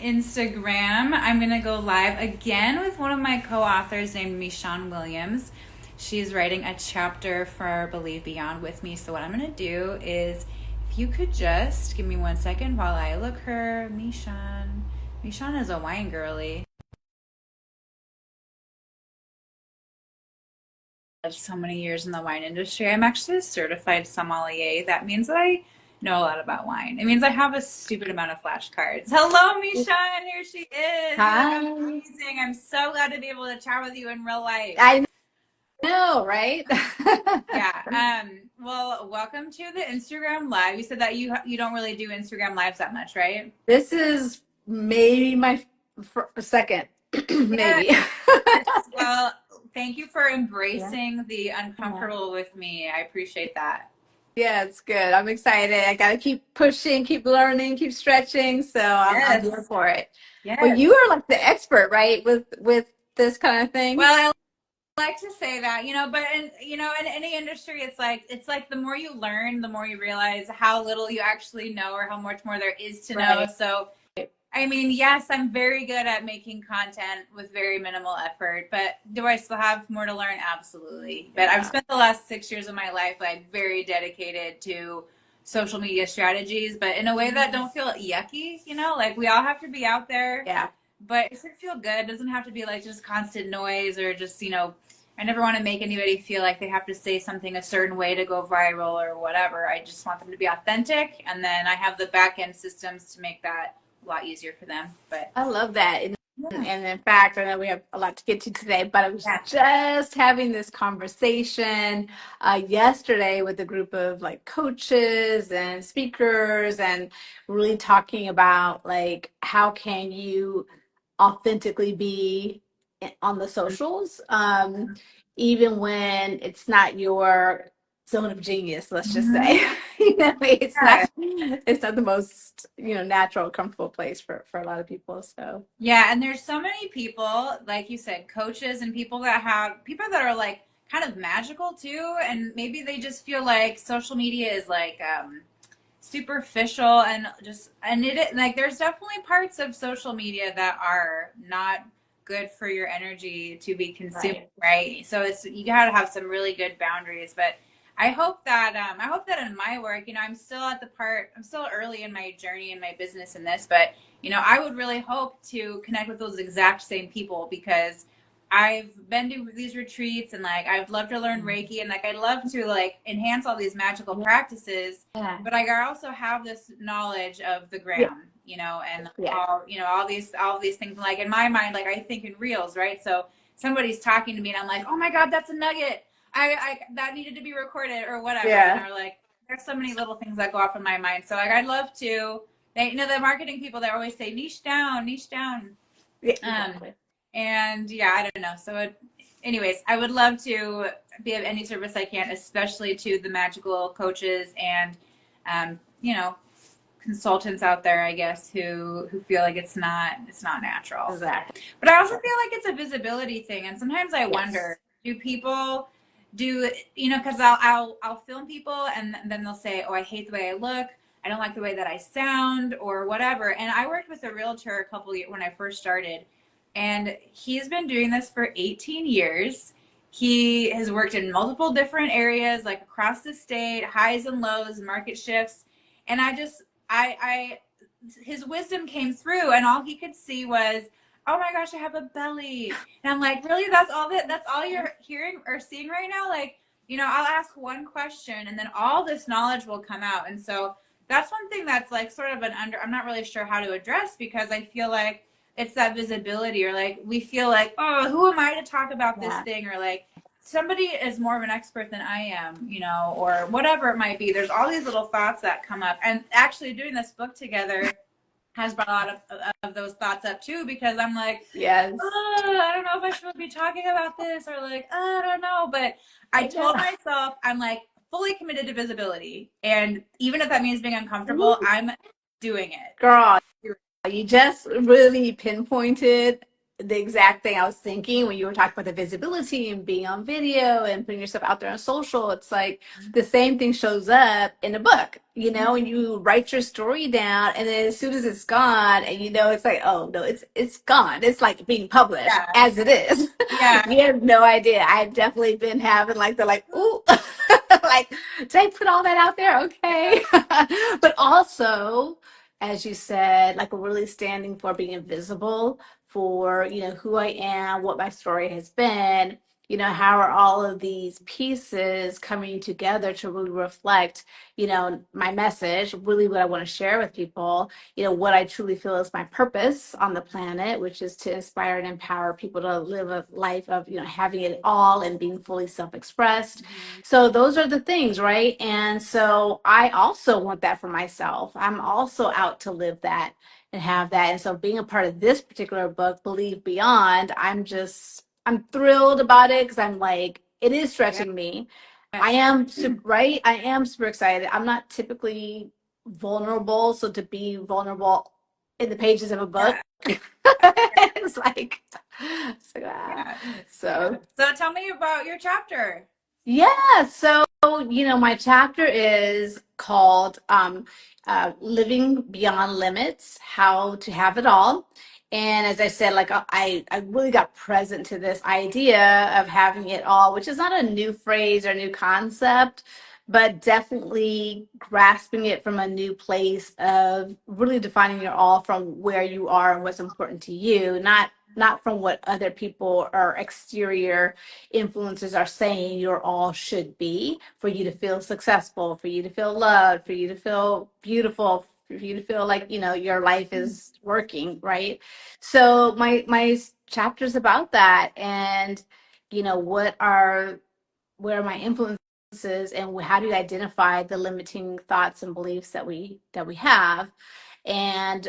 Instagram. I'm going to go live again with one of my co-authors named MiShawn Williams. She's writing a chapter for Believe Beyond with me. So what I'm going to do is, if you could just give me 1 second while I look her. MiShawn. MiShawn is a wine girly. So many years in the wine industry. I'm actually a certified sommelier. That means that I know a lot about wine. It means I have a stupid amount of flashcards. Hello, MiShawn. Here she is. Hi. You look amazing. I'm so glad to be able to chat with you in real life. I know, right? Yeah. Well, welcome to the Instagram Live. You said that you don't really do Instagram Lives that much, right? This is maybe my second, maybe. Yes. Well, thank you for Yeah. embracing the uncomfortable with me. I appreciate that. Yeah, it's good. I'm excited. I gotta keep pushing, keep learning, keep stretching. So I'm here Yes. for it. Well, Yes. you are like the expert, right? With this kind of thing. Well, I like to say that, but in any industry, it's like the more you learn, the more you realize how little you actually know or how much more there is to know. Right. So, I mean, yes, I'm very good at making content with very minimal effort, but do I still have more to learn? Absolutely. But I've spent the last 6 years of my life like very dedicated to social media strategies, but in a way that don't feel yucky, like we all have to be out there, Yeah. but it should feel good. It doesn't have to be like just constant noise or just, I never want to make anybody feel like they have to say something a certain way to go viral or whatever. I just want them to be authentic. And then I have the back end systems to make that a lot easier for them. But I love that. yeah. And in fact, I know we have a lot to get to today, but I was Yeah. just having this conversation yesterday with a group of like coaches and speakers and really talking about like how can you authentically be on the socials, even when it's not your zone of genius, let's just Mhm. say. It's Yeah. not the most, natural, comfortable place for a lot of people. So Yeah, and there's so many people, like you said, coaches and people that are like kind of magical too, and maybe they just feel like social media is like superficial and like there's definitely parts of social media that are not good for your energy to be consumed, right? So it's you got to have some really good boundaries, but I hope that in my work, I'm still early in my journey in my business in this, but I would really hope to connect with those exact same people because I've been to these retreats and like I'd love to learn Reiki and like I'd love to like enhance all these magical practices, yeah, but I also have this knowledge of the yeah, gram, and yeah, all these things. Like in my mind, like I think in reels, right? So somebody's talking to me and I'm like, oh my god, that's a nugget. I that needed to be recorded or whatever, yeah, or like there's so many little things that go off in my mind. So like I'd love to. The marketing people that always say niche down, niche down. yeah, Um, exactly. and yeah, I don't know. So, anyways, I would love to be of any service I can, especially to the magical coaches and, um, you know, consultants out there, I guess, who feel like it's not natural. Exactly. But I also feel like it's a visibility thing, and sometimes I Yes. wonder, do people do because I'll film people and then they'll say, oh, I hate the way I look. I don't like the way that I sound or whatever. And I worked with a realtor a couple years when I first started, and he's been doing this for 18 years. He has worked in multiple different areas, like across the state, highs and lows, market shifts. And I his wisdom came through, and all he could see was, oh my gosh, I have a belly. And I'm like, really? That's all you're hearing or seeing right now? Like, I'll ask one question and then all this knowledge will come out. And so that's one thing that's like sort of I'm not really sure how to address, because I feel like it's that visibility, or like we feel like, oh, who am I to talk about this Yeah. thing, or like somebody is more of an expert than I am, or whatever it might be. There's all these little thoughts that come up, and actually doing this book together has brought a lot of those thoughts up too, because I'm like, Yes. I don't know if I should be talking about this, or like, I don't know. But I told myself, I'm like fully committed to visibility. And even if that means being uncomfortable, I'm doing it. Girl, you just really pinpointed the exact thing I was thinking when you were talking about the visibility and being on video and putting yourself out there on social. It's like the same thing shows up in a book, you know, and you write your story down, and then as soon as it's gone, and you know, it's like, oh no, it's gone. It's like being published Yeah. as it is. Yeah. You have no idea. I've definitely been having like the like, ooh, like, did I put all that out there? Okay. But also, as you said, like really standing for being invisible, for, you know, who I am, what my story has been, you know, how are all of these pieces coming together to really reflect, you know, my message, really what I want to share with people, you know, what I truly feel is my purpose on the planet, which is to inspire and empower people to live a life of, you know, having it all and being fully self-expressed. Mhm. So those are the things, right? And so I also want that for myself. I'm also out to live that and have that. And so being a part of this particular book, Believe Beyond, I'm thrilled about it because I'm like, it is Yeah. stretching me. I am super, right? I am super excited. I'm not typically vulnerable. So to be vulnerable in the pages of a book, Yeah. it's like, ah. Yeah. So So tell me about your chapter. yeah, so you know, my chapter is called Living Beyond Limits, How to Have It All. And as I said, like I really got present to this idea of having it all, which is not a new phrase or new concept, but definitely grasping it from a new place of really defining your all from where you are and what's important to you, not from what other people or exterior influencers are saying your all should be for you to feel successful, for you to feel loved, for you to feel beautiful, for you to feel like, you know, your life is working, right? So my chapter's about that, and you know, where are my influences, and how do you identify the limiting thoughts and beliefs that we have, and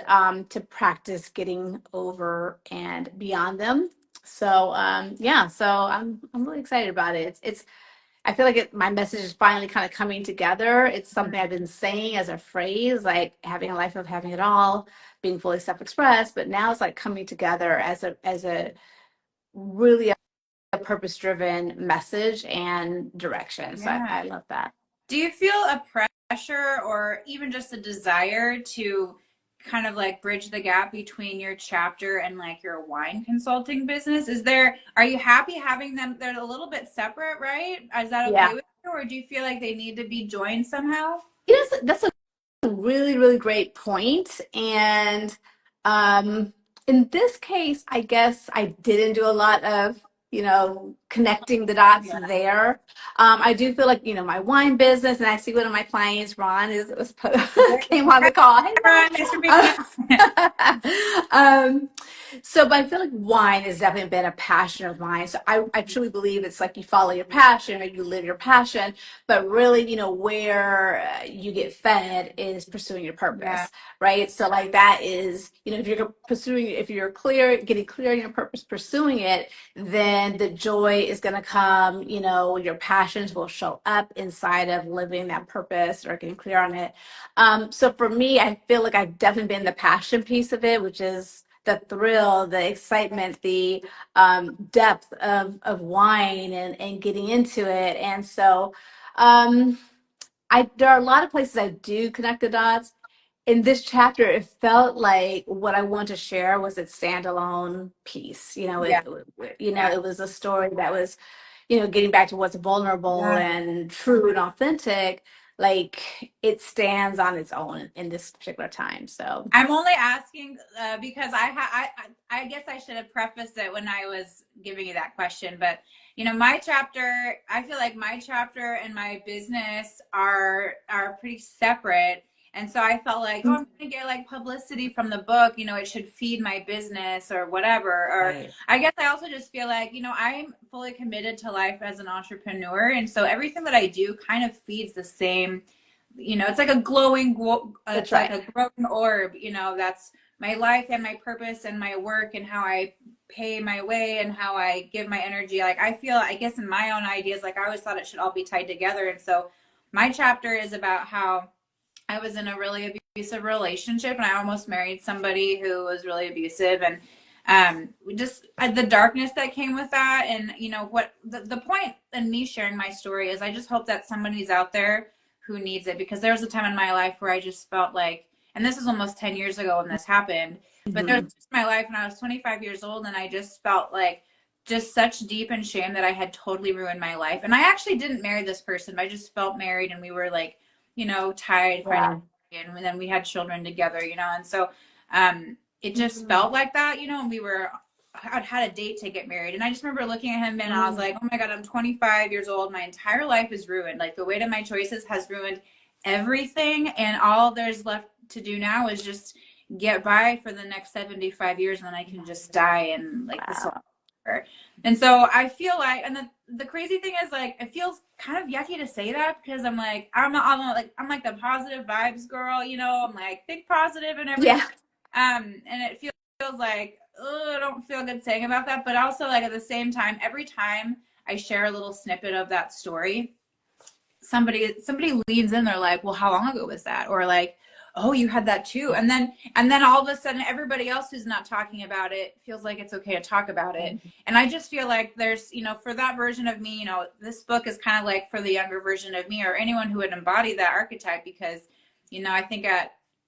to practice getting over and beyond them. So yeah, so I'm really excited about it. It's I feel like my message is finally kind of coming together. It's something I've been saying as a phrase, like having a life of having it all, being fully self-expressed, but now it's like coming together as a really a purpose-driven message and direction. So Yeah. I love that. Do you feel a pressure or even just a desire to kind of like bridge the gap between your chapter and like your wine consulting business? Are you happy having them? They're a little bit separate, right? Is that okay Yeah. with you? Or do you feel like they need to be joined somehow? You know, that's a really, really great point. And in this case, I guess I didn't do a lot of, you know, connecting the dots Yeah. there. I do feel like, you know, my wine business, and I see one of my clients, Ron, came on the call. Hey, Ron. Ron, thanks for being on. um, but I feel like wine has definitely been a passion of mine. So I truly believe it's like you follow your passion or you live your passion, but really, you know, where you get fed is pursuing your Yeah. purpose, right? So like that is, you know, if you're clear, getting clear on your purpose, pursuing it, then the joy is going to come, you know, your passions will show up inside of living that purpose or getting clear on it. So for me, I feel like I've definitely been the passion piece of it, which is the thrill, the excitement, the depth of wine and getting into it. And so um, there are a lot of places I do connect the dots. In this chapter, it felt like what I want to share was its standalone piece. You know, Yeah. Yeah. it was a story that was, you know, getting back to what's vulnerable Yeah. and true and authentic. Like it stands on its own in this particular time. So I'm only asking because I guess I should have prefaced it when I was giving you that question, but you know, my chapter, I feel like my chapter and my business are pretty separate. And so I felt like, oh, I'm gonna get like publicity from the book, you know, it should feed my business or whatever. Or right. I guess I also just feel like, you know, I'm fully committed to life as an entrepreneur. And so everything that I do kind of feeds the same, you know, it's like a That's it's like right. a growing orb, you know, that's my life and my purpose and my work and how I pay my way and how I give my energy. Like I feel, I guess in my own ideas, like I always thought it should all be tied together. And so my chapter is about how I was in a really abusive relationship and I almost married somebody who was really abusive. And just the darkness that came with that. And what the point in me sharing my story is, I just hope that somebody's out there who needs it, because there was a time in my life where I just felt like, and this is almost 10 years ago when this happened, but there was Mhm. my life when I was 25 years old, and I just felt like just such deep in shame that I had totally ruined my life. And I actually didn't marry this person, but I just felt married, and we were like, tied financially, Yeah. and then we had children together, and so it just felt like that, and we were I'd had a date to get married. And I just remember looking at him, and I was Mm. like, oh my God, I'm 25 years old. My entire life is ruined. Like, the weight of my choices has ruined everything. And all there's left to do now is just get by for the next 75 years. And then I can just die, and like this will Wow. hurt. And so I feel like, and then the crazy thing is, like, it feels kind of yucky to say that, because I'm like the positive vibes girl, I'm like, think positive and everything. Yeah. And it feels like, I don't feel good saying about that. But also, like, at the same time, every time I share a little snippet of that story, somebody leans in, they're like, well, how long ago was that? Or like, oh, you had that too. And then all of a sudden, everybody else who's not talking about it feels like it's okay to talk about it. And I just feel like there's, for that version of me, this book is kind of like for the younger version of me, or anyone who would embody that archetype. Because I think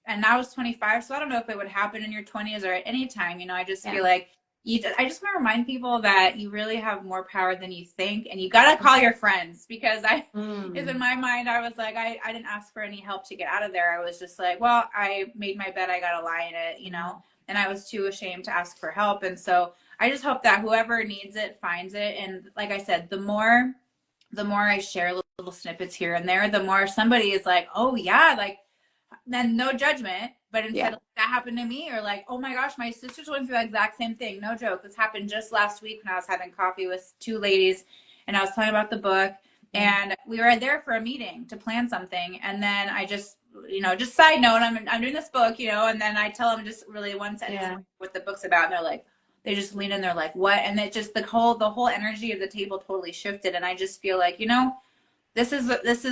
and I was 25, so I don't know if it would happen in your 20s or at any time. I just Yeah. feel like I just want to remind people that you really have more power than you think, and you got to call your friends. Because is in Mm. my mind, I was like, I didn't ask for any help to get out of there. I was just like, well, I made my bed, I got to lie in it, and I was too ashamed to ask for help. And so I just hope that whoever needs it finds it. And like I said, the more I share little snippets here and there, the more somebody is like, oh yeah, like, then no judgment. But instead Yeah. of that happened to me, or like, oh my gosh, my sister's going through the exact same thing. No joke. This happened just last week when I was having coffee with two ladies, and I was talking about the book, and we were there for a meeting to plan something. And then I just, just side note, I'm doing this book, and then I tell them just really one sentence Yeah. what the book's about, and they're like, they just lean in, they're like, what? And it just, the whole energy of the table totally shifted. And I just feel like, this is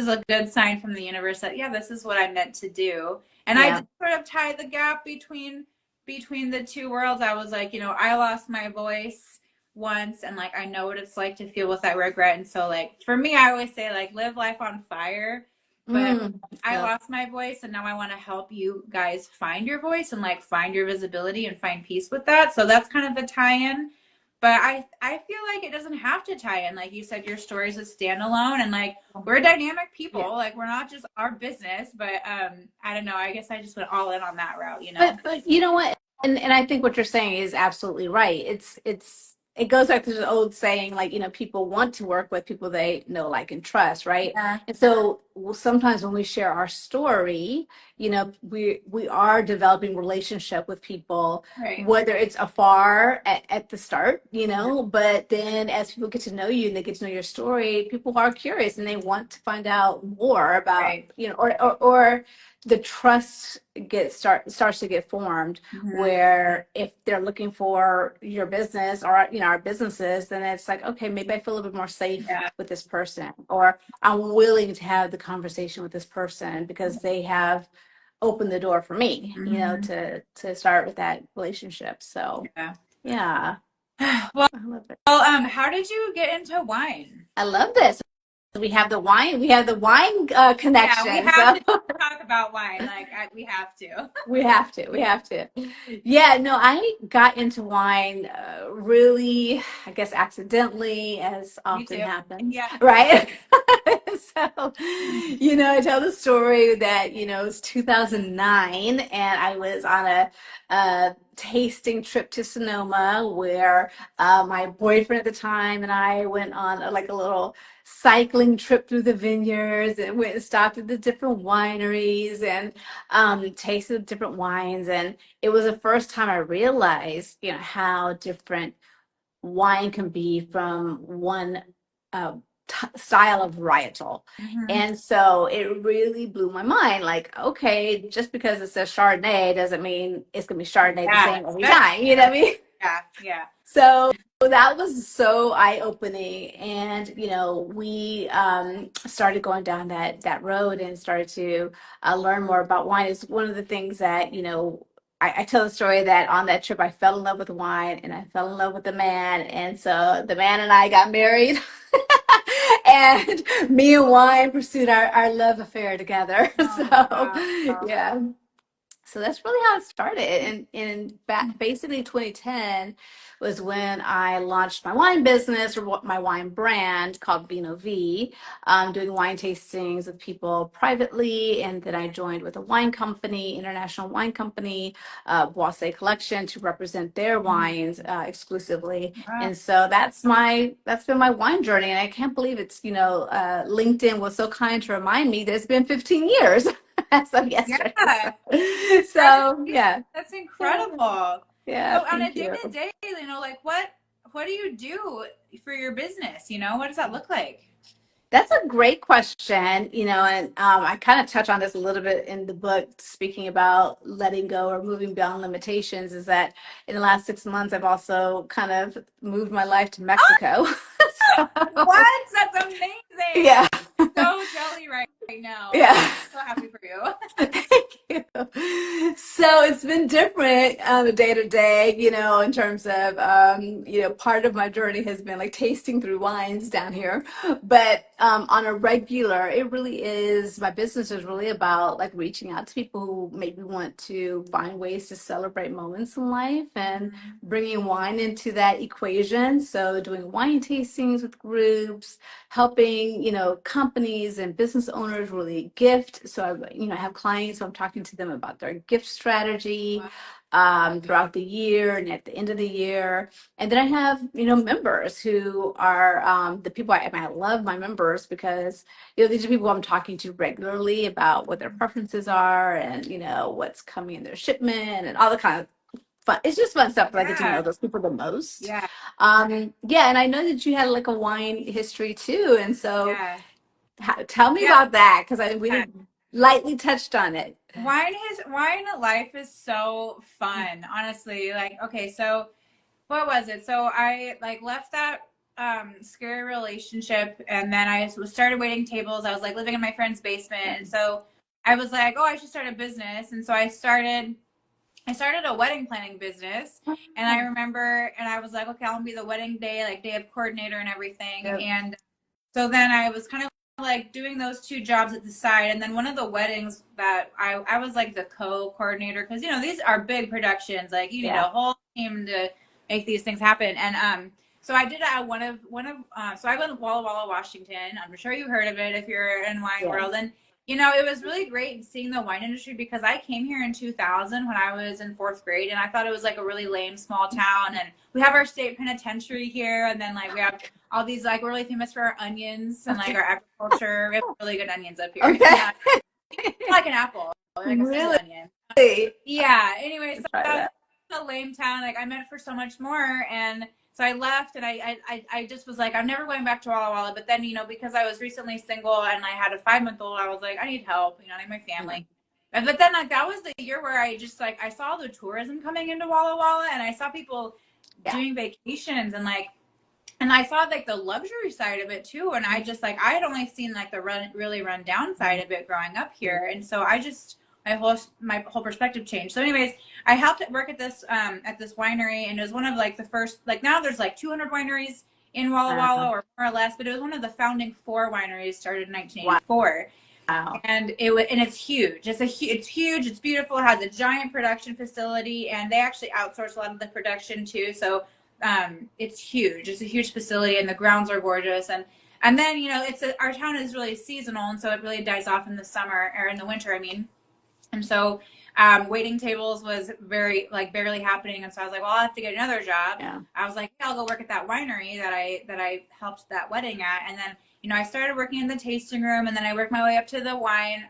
a good sign from the universe that, yeah, this is what I'm meant to do. And I Yeah. did sort of tie the gap between the two worlds. I was like, I lost my voice once, and like, I know what it's like to feel with that regret. And so, like, for me, I always say, like, live life on fire. But Mm. I Love. lost my voice, and now I want to help you guys find your voice, and like find your visibility and find peace with that. So that's kind of the tie-in. But I feel like it doesn't have to tie in. Like you said, your story is a standalone, and like, we're dynamic Yeah. people. Like, we're not just our business. But I don't know. I guess I just went all in on that route. But you know what? And I think what you're saying is absolutely right. It goes back to the old saying, like, people want to work with people they know, like, and trust, right? Yeah. And so sometimes when we share our story, we are developing relationship with people, Right. whether it's afar at the start, Mhm. but then as people get to know you and they get to know your story, people are curious and they want to find out more about, Right. or the trust starts to get formed, Mhm. where if they're looking for your business or our businesses, then it's like, okay, maybe I feel a little bit more safe Yeah. with this person, or I'm willing to have the conversation with this person because they have opened the door for me, Mhm. to start with that relationship. So Yeah. yeah, Well, I love it. how did you get into wine? I love this. We have the wine Yeah, we connection. have So to talk about wine. Like, we have to. we have to. Yeah, no, I got into wine really, I guess, accidentally, as Me often too. happens, Yeah. right? So, I tell the story that, it's 2009 and I was on a tasting trip to Sonoma where my boyfriend at the time and I went on like a little cycling trip through the vineyards and went and stopped at the different wineries and tasted different wines. And it was the first time I realized, how different wine can be from one uh, style of varietal. Hmm. And so it really blew my mind. Like, okay, just because it says Chardonnay doesn't mean it's going to be Chardonnay the Yeah, same every especially. time. You know what I mean? Yeah, yeah. So that was so eye-opening. And, we started going down that road and started to learn more about wine. Is one of the things that, I tell the story that on that trip I fell in love with wine and I fell in love with the man, and so the man and I got married. And me and wine pursued our love affair together. Oh, So wow. yeah, so that's really how it started. And basically 2010 was when I launched my wine business, or my wine brand called Vino V, doing wine tastings with people privately. And then I joined with a wine company, international wine company, Boisset Collection, to represent their wines exclusively. Wow. And so that's been my wine journey. And I can't believe it's, LinkedIn was so kind to remind me that it's been 15 years. As of yesterday. So, Yeah. so Congratulations. yeah. That's Yeah. incredible. Yeah. So on a Thank day you. to day, like what do you do for your business? What does that look like? That's a great question, and I kind of touch on this a little bit in the book, speaking about letting go or moving beyond limitations. Is that in the last 6 months, I've also kind of moved my life to Mexico. So, What? That's amazing. yeah, So jelly right now. yeah. I'm so happy for you. Thank you. So it's been different day to day, in terms of, part of my journey has been like tasting through wines down here. But on a regular, it really is, my business is really about like reaching out to people who maybe want to find ways to celebrate moments in life and Mhm. bringing wine into that equation. So doing wine tastings with groups, helping companies and business owners really gift. So I have clients, so I'm talking to them about their gift strategy Wow. throughout the year and at the end of the year. And then I have members who are the people I love my members, because these are people I'm talking to regularly about what their preferences are, and what's coming in their shipment and all the kind of fun. It's just fun stuff that I get to know Yeah. those people the most. Yeah. Yeah, and I know that you had like a wine history too, and so Yeah. tell me Yeah. about that, because we didn't lightly touched on it. Wine life is so fun, honestly. Like, okay, so what was it? So I like left that scary relationship, and then I started waiting tables. I was like living in my friend's basement, and so I was like, oh, I should start a business. And so I started a wedding planning business. And I remember, and I was like, okay, I'll be the wedding day, like day of coordinator and everything. Yep. And so then I was kind of like doing those two jobs at the side. And then one of the weddings that I was like the co-coordinator, because these are big productions. Like you need Yeah. a whole team to make these things happen. And so I did so I went to Walla Walla, Washington. I'm sure you heard of it if you're in wine world. Yes. And it was really great seeing the wine industry, because I came here in 2000 when I was in fourth grade, and I thought it was like a really lame small town. And we have our state penitentiary here, and then like we have all these, like, we're really famous for our onions and like Okay. our agriculture. We have really good onions up here. Okay. Yeah, like an apple, like a single Really? onion. I'll Yeah. Anyway, so try that that. was a lame town. Like I meant for so much more, and so I left, and I just was like, I'm never going back to Walla Walla. But then because I was recently single and I had a 5-month old, I was like, I need help. I need my family. But then like that was the year where I just like I saw the tourism coming into Walla Walla, and I saw people Yeah. doing vacations, and I saw like the luxury side of it too. And I just like I had only seen like the really run down side of it growing up here, and so I just my whole perspective changed. So, anyways, I helped work at this winery, and it was one of like the first, like now there's like 200 wineries in Walla Walla, Wow. or more or less, but it was one of the founding 4 wineries, started in Wow. 1984. Wow. And it's huge. It's huge. It's beautiful. It has a giant production facility, and they actually outsource a lot of the production too. So it's huge. It's a huge facility, and the grounds are gorgeous. And then our town is really seasonal, and so it really dies off in the summer, or in the winter, I mean. And so waiting tables was very like barely happening, and so I was like, well, I'll have to get another job. Yeah. I was like, hey, I'll go work at that winery that I helped that wedding at. And then I started working in the tasting room, and then I worked my way up to the wine,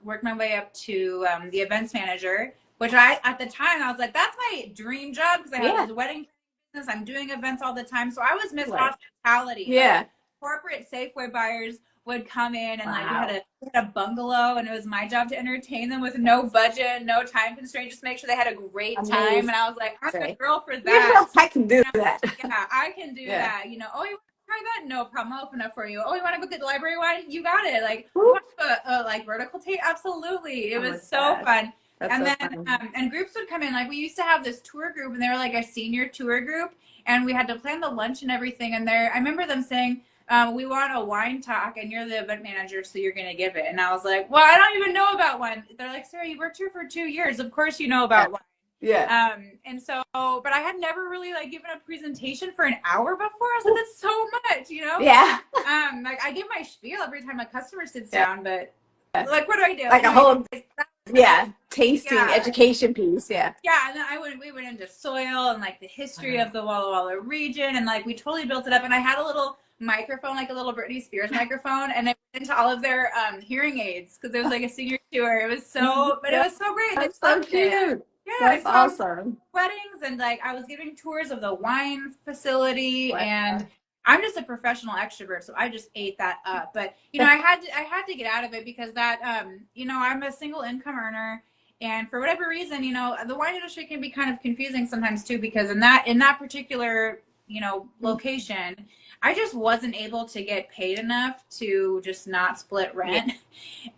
worked my way up to the events manager, which I at the time I was like, that's my dream job, because I have Yeah. this wedding business. I'm doing events all the time, so I was Miss Like, Hospitality. Like yeah. corporate Safeway buyers would come in, and like Wow. we had a bungalow, and it was my job to entertain them with no budget, no time constraint, just make sure they had a great time. Amazing. And I was like, I'm the girl for Yeah, that. I can do that. Yeah, I can do Yeah. that. Oh, you want to try that? No problem. I'll open up for you. Oh, you want to go get the library wine? You got it. Like, you Woo. want a like vertical tape? Absolutely. It Oh my was so God. fun. That's And so then, funny. and groups would come in. Like we used to have this tour group, and they were like a senior tour group, and we had to plan the lunch and everything. And I remember them saying, "We want a wine talk, and you're the event manager, so you're gonna give it." And I was like, "Well, I don't even know about wine." They're like, "Sarah, you worked here for 2 years. Of course you know Yeah. about wine." Yeah. And so, but I had never really like given a presentation for an hour before. I was like, "That's so much, you know." Yeah. Like I give my spiel every time a customer sits Yeah. down, but like, what do I do? Like a Anyway, whole, yeah, tasting yeah, education piece. Yeah. yeah. And then we went into soil and like the history of the Walla Walla region, and like we totally built it up. And I had a little microphone, like a little Britney Spears microphone, and I went into all of their hearing aids because it was like a senior tour. It was so, but it Yeah, was so great. They that's so loved it. cute. Yeah, I That's taught awesome. weddings, and like I was giving tours of the wine facility, Wow. and I'm just a professional extrovert, so I just ate that up. But I had to get out of it because that I'm a single income earner, and for whatever reason, the wine industry can be kind of confusing sometimes too, because in that particular location, I just wasn't able to get paid enough to just not split rent.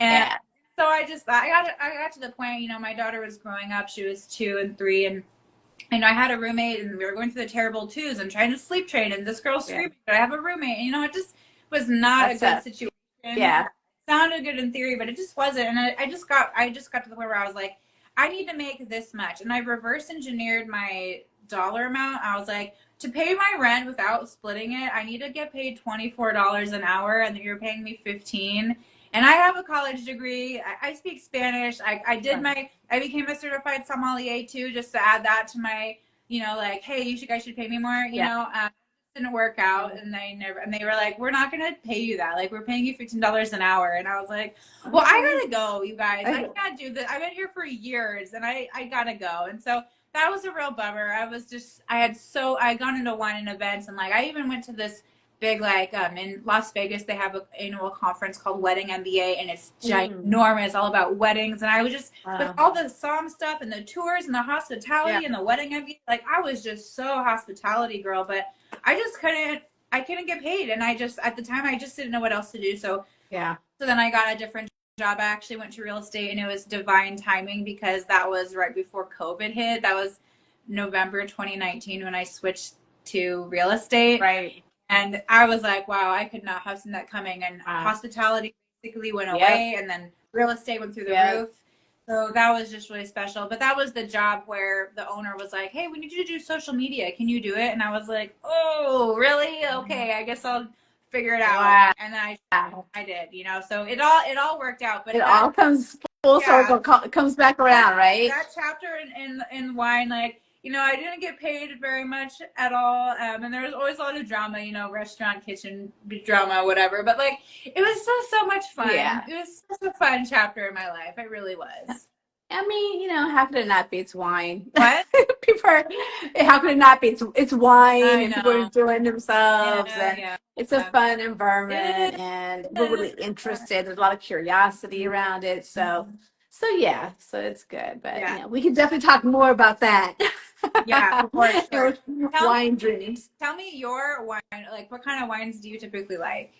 And Yeah. so I got to the point, my daughter was growing up. She was 2 and 3, and I had a roommate, and we were going through the terrible twos and trying to sleep train, and this girl's Yeah. screaming, but I have a roommate. And, it just was not That's a good tough. situation. Yeah. It sounded good in theory, but it just wasn't. And I just got to the point where I was like, I need to make this much. And I reverse engineered my dollar amount. I was like, to pay my rent without splitting it, I need to get paid $24 an hour, and you're paying me 15. And I have a college degree. I speak Spanish. I became a certified sommelier too, just to add that to my, like, hey, you guys should pay me more. Didn't work out, and they were like, we're not gonna pay you that. Like, we're paying you $15 an hour. And I was like, well, I gotta go, you guys. I can't do this. I've been here for years, and I gotta go. And so that was a real bummer. I had gone into wine and events, and like I even went to this big, like, in Las Vegas they have an annual conference called Wedding MBA, and it's ginormous, all about weddings. And I was just with all the SOM stuff and the tours and the hospitality and the wedding MBA, like I was just so hospitality girl, but I couldn't get paid, and at the time I just didn't know what else to do. So then I got a different job. I actually went to real estate, and it was divine timing because that was right before COVID hit. That was November 2019 when I switched to real estate. Right. And I was like, wow, I could not have seen that coming. And hospitality basically went away, and then real estate went through the roof. So that was just really special. But that was the job where the owner was like, hey, we need you to do social media. Can you do it? And I was like, oh, really? Okay, I guess I'll figure it out. Wow. And then I did, so it all worked out. But it all comes full circle, comes back around, right? That chapter in wine, like, I didn't get paid very much at all. And there was always a lot of drama, restaurant, kitchen drama, whatever. But like, it was so much fun. Yeah. It was such a fun chapter in my life. It really was. I mean, how could it not be? It's wine. What? How could it not be? It's wine, and people are enjoying themselves, and it's a fun environment, and we're really interested. There's a lot of curiosity around it, so it's good. But we can definitely talk more about that. Yeah, for sure. Wine dreams. Tell me your wine. Like, what kind of wines do you typically like?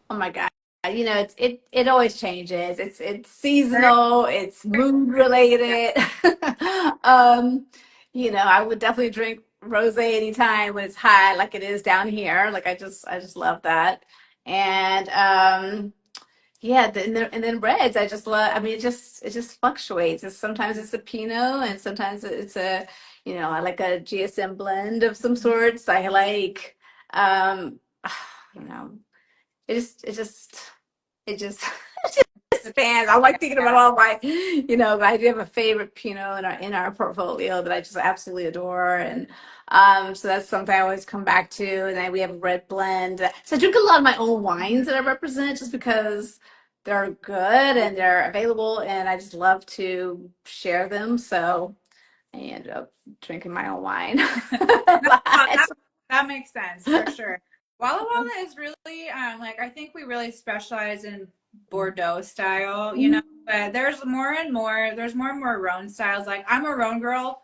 Oh my God. It always changes. It's seasonal, it's mood related. I would definitely drink rosé anytime when it's hot, like it is down here. Like I just love that. And and then reds, I just love. I mean, it just fluctuates. Sometimes it's a Pinot, and sometimes it's I like a GSM blend of some sorts. I like, you know, it just expands. I like thinking about all my, I do have a favorite Pinot in our portfolio that I just absolutely adore, and so that's something I always come back to. And then we have a red blend. So I drink a lot of my own wines that I represent just because they're good and they're available, and I just love to share them. So I ended up drinking my own wine. That makes sense for sure. Walla Walla is really I think we really specialize in Bordeaux style, but there's more and more Rhone styles. Like, I'm a Rhone girl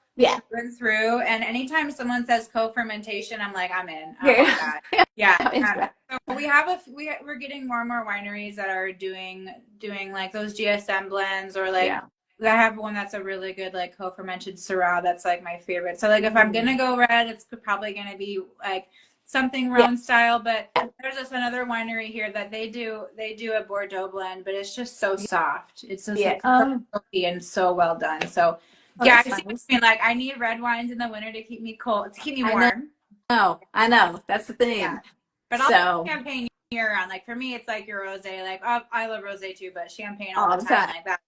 through, and anytime someone says co-fermentation, I'm like, I'm in. I want that. Yeah. So we're getting more and more wineries that are doing like those GSM blends, or like I have one that's a really good like co-fermented Syrah that's like my favorite. So like if I'm gonna go red, it's probably gonna be like something Yeah. Rhone style. But there's this another winery here that they do a Bordeaux blend, but it's just so soft. It's just Yeah. like so silky and so well done. So Oh, yeah, that's I see what nice. you mean. Like I need red wines in the winter to keep me cold, to keep me I know. warm. I know. That's the Yeah, thing. but I'll So, drink champagne year round. Like for me, it's like your rosé. Like oh, I love rosé too, but champagne all all the the time. time. Like that.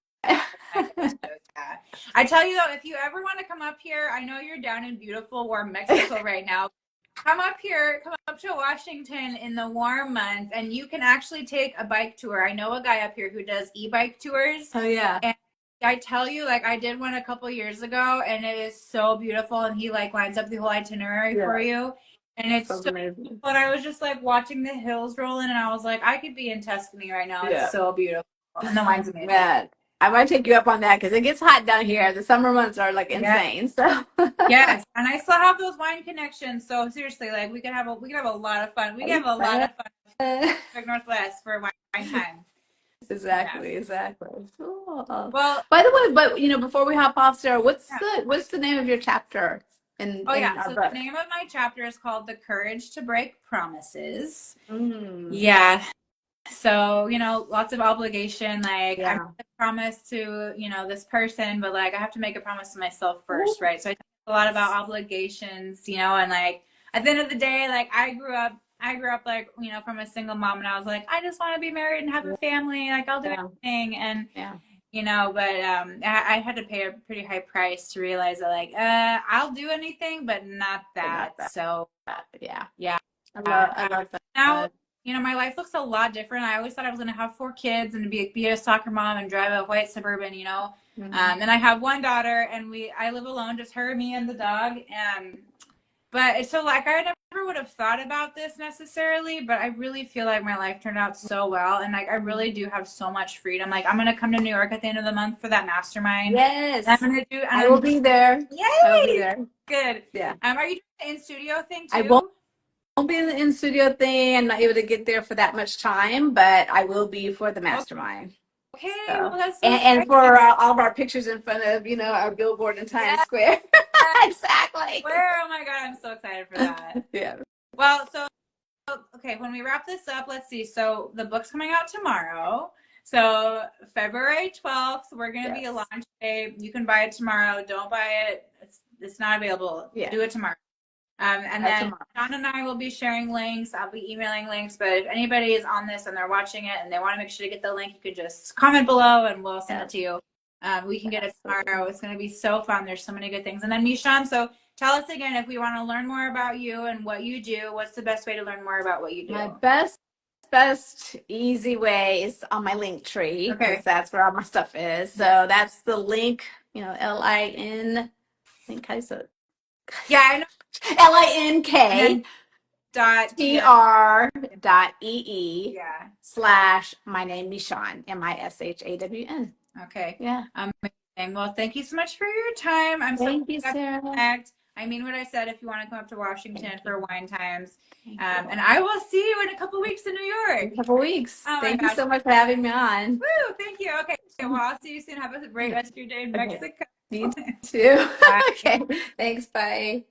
My go-to. Yeah. I tell you though, if you ever want to come up here, I know you're down in beautiful, warm Mexico right now. Come up here, come up to Washington in the warm months, and you can actually take a bike tour. I know a guy up here who does e-bike tours. Oh, yeah. And I tell you, like I did one a couple years ago, and it is so beautiful. And he like lines up the whole itinerary for you, and it's Sounds so. amazing. But I was just like watching the hills roll in, and I was like, I could be in Tuscany right now. It's Yeah. so beautiful, and the wine's amazing. Man, I might take you up on that because it gets hot down here. The summer months are like Yeah. insane. So Yes, and I still have those wine connections. So seriously, like we could have a lot of fun. We could have a lot of fun in the Pacific Northwest for wine time. exactly, Yes. exactly. Cool. Well, By the way, but before we hop off, Sarah, yeah. what's the name of your chapter Oh in yeah. our So the book? name of my chapter is called "The Courage to Break Promises." Mm, Yeah. So, lots of obligation. Like I made yeah. a promise to, this person, but like I have to make a promise to myself Ooh, first, right? So I think a lot about obligations, and like at the end of the day, like I grew up like, from a single mom and I was like, I just want to be married and have a family. Like I'll do yeah, anything. And, yeah. but I had to pay a pretty high price to realize that like, I'll do anything, but not But that. not that. So Yeah. yeah. I love Now, that. my life looks a lot different. I always thought I was going to have 4 kids and be a soccer mom and drive a white Suburban. Mhm. And I have one daughter, and I live alone, just her, me, and the dog. But it's so like I never would have thought about this necessarily, but I really feel like my life turned out so well, and like I really do have so much freedom. Like I'm going to come to New York at the end of the month for that mastermind. And Yes, I'm going to do, and I will I'm be there. I will be yay, there. good. Yeah. Are you doing the in studio thing I won't too? be in the in studio thing. I'm not able to get there for that much time, but I will be for the mastermind. Okay, well So, that's so and exciting. for all of our pictures in front of our billboard in Times Yes. Square. Exactly. Where? Oh my God, I'm so excited for that. Yeah. Well, so, okay, when we wrap this up, let's see. So the book's coming out tomorrow. So February 12th, we're going to be a Yes. launch day. You can buy it tomorrow. Don't buy it. It's not available. Yeah. Do it tomorrow. And then Tomorrow. Sean and I will be sharing links. I'll be emailing links. But if anybody is on this and they're watching it and they want to make sure to get the link, you can just comment below and we'll send it to you. We can get it tomorrow. It's going to be so fun. There's so many good things. And then MiShawn, so tell us again, if we want to learn more about you and what you do, what's the best way to learn more about what you do? My best easy way is on my link tree because that's where all my stuff is. So that's the link, LIN. I think I said. Yeah, I know. LINK TR.ee / my name MiShawn MISHAWN. Okay. Yeah. Amazing. Well, thank you so much for your time. I'm Thank you, Sarah. I mean what I said. If you want to come up to Washington for wine times, and I will see you in a couple weeks in New York. In a couple weeks. Oh thank you so much for having me on. Woo! Thank you. Okay. Well, I'll see you soon. Have a great rest of your day in Mexico. You too. Okay. Thanks. Bye.